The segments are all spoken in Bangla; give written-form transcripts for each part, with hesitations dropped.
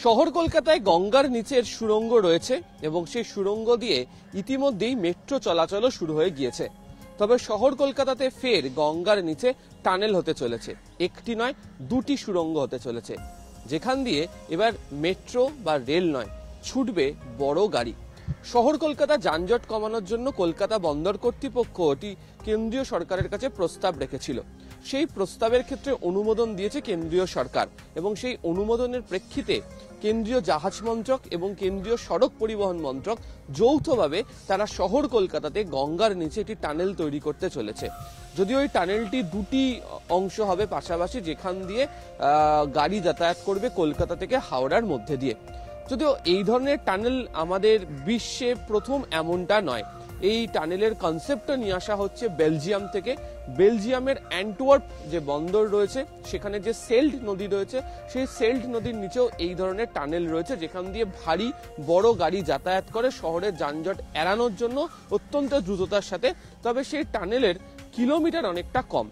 শহর কলকাতায় গঙ্গার নিচের সুড়ঙ্গ রয়েছে এবং সেই সুড়ঙ্গ দিয়ে ইতিমধ্যেই মেট্রো চলাচলও শুরু হয়ে গিয়েছে। তবে শহর কলকাতাতে ফের গঙ্গার নিচে টানেল হতে চলেছে, একটি নয় দুটি সুড়ঙ্গ হতে চলেছে, যেখান দিয়ে এবার মেট্রো বা রেল নয়, ছুটবে বড় গাড়ি। শহর কলকাতা যানজট কমানোর জন্য কলকাতা বন্দর কর্তৃপক্ষ এটি কেন্দ্রীয় সরকারের কাছে প্রস্তাব রেখেছিল। সেই প্রস্তাবের ক্ষেত্রে অনুমোদন দিয়েছে কেন্দ্রীয় সরকার এবং সেই অনুমোদনের প্রেক্ষিতে কেন্দ্রীয় জাহাজ মন্ত্রক এবং কেন্দ্রীয় সড়ক পরিবহন মন্ত্রক যৌথভাবে তারা শহর কলকাতাতে গঙ্গার নিচে একটি টানেল তৈরি করতে চলেছে। যদিও এই টানেলটি দুটি অংশ হবে পাশাপাশি, যেখান দিয়ে গাড়ি যাতায়াত করবে কলকাতা থেকে হাওড়ার মধ্যে দিয়ে। যদিও এই ধরনের টানেল আমাদের বিশ্বে প্রথম এমনটা নয়। এই টানেলের কনসেপ্টটা নিয়ে আসা হচ্ছে বেলজিয়াম থেকে। বেলজিয়ামের অ্যান্টওয়ার্প যে বন্দর রয়েছে, সেখানে যে সেল্ট নদী রয়েছে, সেই সেল্ট নদীর নিচেও এই ধরনের টানেল রয়েছে, যেখান দিয়ে ভারী বড় গাড়ি যাতায়াত করে শহরের যানজট এড়ানোর জন্য অত্যন্ত দ্রুততার সাথে। তবে সেই টানেলের কিলোমিটার অনেকটা কম।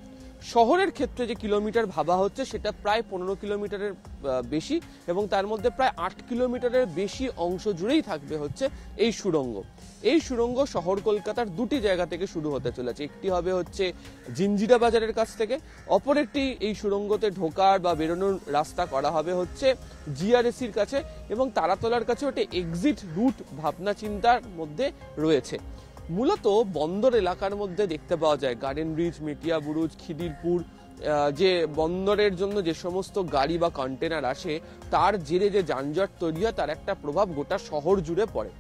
শহরের ক্ষেত্রে যে কিলোমিটার ভাবা হচ্ছে সেটা প্রায় 15 কিলোমিটারের বেশি এবং তার মধ্যে প্রায় 8 কিলোমিটারের বেশি অংশ জুড়েই থাকবে হচ্ছে এই সুড়ঙ্গ। এই সুড়ঙ্গ শহর কলকাতার দুটি জায়গা থেকে শুরু হতে চলেছে। একটি হবে হচ্ছে জিঞ্জিরা বাজারের কাছ থেকে, অপর একটি এই সুড়ঙ্গতে ঢোকার বা বেরোনোর রাস্তা করা হবে হচ্ছে জিআরএসির কাছে এবং তারাতলার কাছে ওটা এক্সিট রুট ভাবনা চিন্তার মধ্যে রয়েছে। মূলত বন্দর এলাকার মধ্যে দেখতে পাওয়া যায় গার্ডেন ব্রিজ, মেটিয়া বুরুজ, খিদিরপুর, যে বন্দরের জন্য যে সমস্ত গাড়ি বা কন্টেনার আসে, তার জেরে যে যানজট তৈরি হয় তার একটা প্রভাব গোটা শহর জুড়ে পড়ে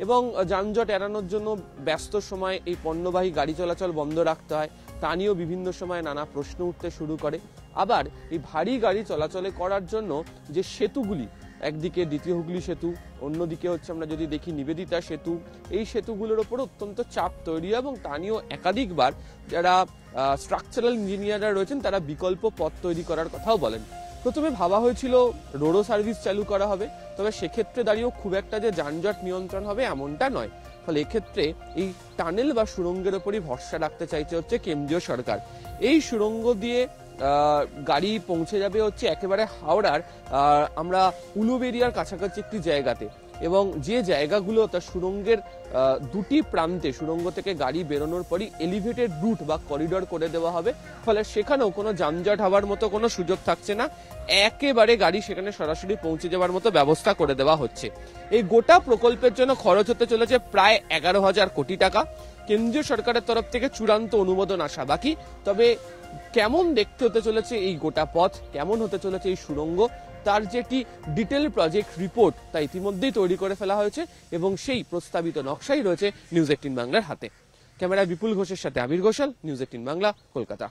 এবং যানজট এড়ানোর জন্য ব্যস্ত সময় এই পণ্যবাহী গাড়ি চলাচল বন্ধ রাখতে হয়। তা নিয়েও বিভিন্ন সময় নানা প্রশ্ন উঠতে শুরু করে। আবার এই ভারী গাড়ি চলাচলে করার জন্য যে সেতুগুলি, একদিকে দ্বিতীয় হুগলি সেতু, অন্যদিকে হচ্ছে আমরা যদি দেখি নিবেদিতা সেতু, এই সেতুগুলোর ওপর অত্যন্ত চাপ তৈরি হয় এবং তা নিয়েও একাধিকবার যারা স্ট্রাকচারাল ইঞ্জিনিয়াররা রয়েছেন তারা বিকল্প পথ তৈরি করার কথাও বলেন। প্রথমে ভাবা হয়েছিল রোডো সার্ভিস চালু করা হবে, তবে সেক্ষেত্রে দাঁড়িয়েও খুব একটা যে যানজট নিয়ন্ত্রণ হবে এমনটা নয়। ফলে এক্ষেত্রে এই টানেল বা সুড়ঙ্গের ওপরই ভরসা রাখতে চাইছে হচ্ছে কেন্দ্রীয় সরকার। এই সুড়ঙ্গ দিয়ে গাড়ি পৌঁছে যাবে হচ্ছে একেবারে হাওড়ার আমরা উলুবেরিয়ার কাছাকাছি একটি জায়গাতে, এবং যে জায়গাগুলো তার সুড়ঙ্গের দুটি প্রান্তে সুড়ঙ্গ থেকে গাড়ি বেরোনোর পরই এলিভেটেড রুট বা করিডর করে দেওয়া হবে। ফলে সেখানেও কোনো যানজট হওয়ার মতো কোনো সুযোগ থাকছে না, একেবারে গাড়ি সেখানে সরাসরি পৌঁছে যাওয়ার মতো ব্যবস্থা করে দেওয়া হচ্ছে। এই গোটা প্রকল্পের জন্য খরচ হতে চলেছে প্রায় 11,000 কোটি টাকা। কেন্দ্রীয় সরকারের তরফ থেকে চূড়ান্ত অনুমোদন আসা বাকি। তবে কেমন দেখতে হতে চলেছে এই গোটা পথ, কেমন হতে চলেছে এই সুড়ঙ্গ, তার যেটি ডিটেল প্রজেক্ট রিপোর্ট তা ইতিমধ্যেই তৈরি করে ফেলা হয়েছে এবং সেই প্রস্তাবিত নকশাই রয়েছে নিউজ 18 বাংলার হাতে। ক্যামেরায় বিপুল ঘোষের সাথে আবির ঘোষাল, নিউজ 18 বাংলা, কলকাতা।